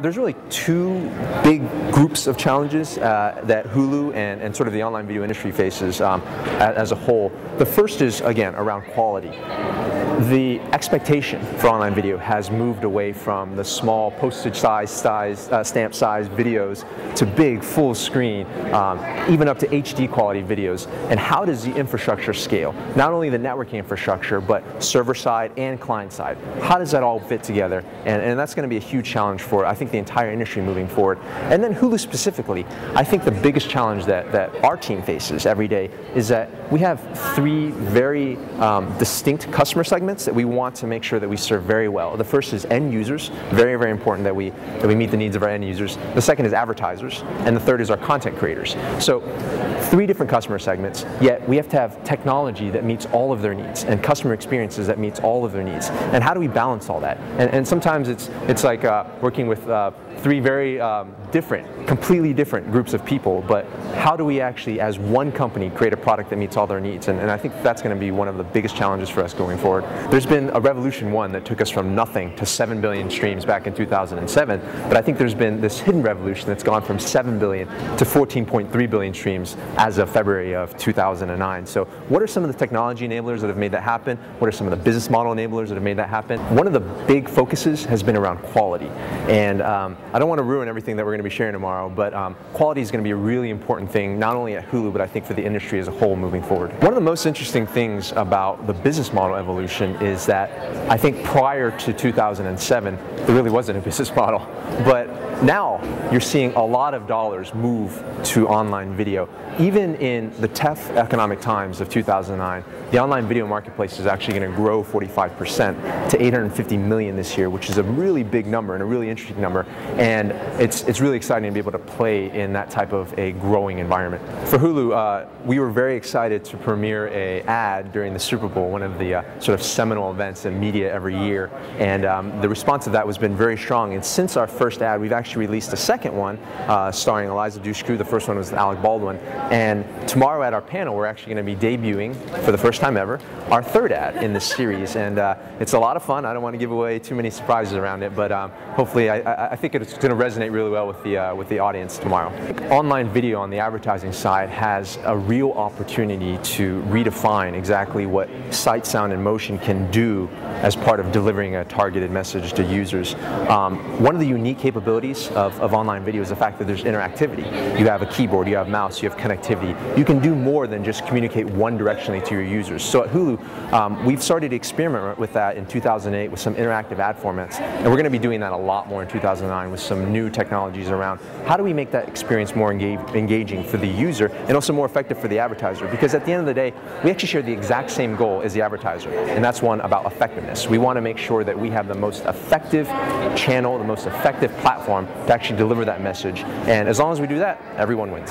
There's really two big groups of challenges that Hulu and sort of the online video industry faces as a whole. The first is, again, around quality. The expectation for online video has moved away from the small postage stamp size videos to big, full screen, even up to HD quality videos. And how does the infrastructure scale? Not only the networking infrastructure, but server side and client side. How does that all fit together? And that's going to be a huge challenge for, I think, the entire industry moving forward. And then Hulu specifically, I think the biggest challenge that our team faces every day is that we have three very distinct customer segments that we want to make sure that we serve very well. The first is end users, very, very important that we meet the needs of our end users. The second is advertisers, and the third is our content creators. So three different customer segments, yet we have to have technology that meets all of their needs and customer experiences that meets all of their needs. And how do we balance all that? And sometimes it's like working with three very completely different groups of people, but how do we actually, as one company, create a product that meets all their needs? And I think that's going to be one of the biggest challenges for us going forward. There's been a revolution that took us from nothing to 7 billion streams back in 2007, but I think there's been this hidden revolution that's gone from 7 billion to 14.3 billion streams as of February of 2009. So what are some of the technology enablers that have made that happen? What are some of the business model enablers that have made that happen? One of the big focuses has been around quality. And I don't want to ruin everything that we're going to be sharing tomorrow, but quality is going to be a really important thing, not only at Hulu, but I think for the industry as a whole moving forward. One of the most interesting things about the business model evolution is that I think prior to 2007, there really wasn't a business model. But now you're seeing a lot of dollars move to online video. Even in the tough economic times of 2009, the online video marketplace is actually going to grow 45% to 850 million this year, which is a really big number and a really interesting number. And it's really exciting to be able to play in that type of a growing environment. For Hulu, we were very excited to premiere an ad during the Super Bowl, one of the sort of seminal events in media every year. And the response to that has been very strong. And since our first ad, we've actually released a second one starring Eliza Dushku. The first one was Alec Baldwin. And tomorrow at our panel, we're actually going to be debuting, for the first time ever, our third ad in this series. And it's a lot of fun. I don't want to give away too many surprises around it, but hopefully I think it's going to resonate really well with the audience tomorrow. Online video on the advertising side has a real opportunity to redefine exactly what sight, sound, and motion can do as part of delivering a targeted message to users. One of the unique capabilities of online video is the fact that there's interactivity. You have a keyboard, you have mouse, you have connectivity. You can do more than just communicate one directionally to your users. So at Hulu, we've started to experiment with that in 2008 with some interactive ad formats, and we're going to be doing that a lot more in 2009 with some new technologies around how do we make that experience more engaging for the user and also more effective for the advertiser, because at the end of the day, we actually share the exact same goal as the advertiser, and that's one about effectiveness. We want to make sure that we have the most effective channel, the most effective platform to actually deliver that message, and as long as we do that, everyone wins.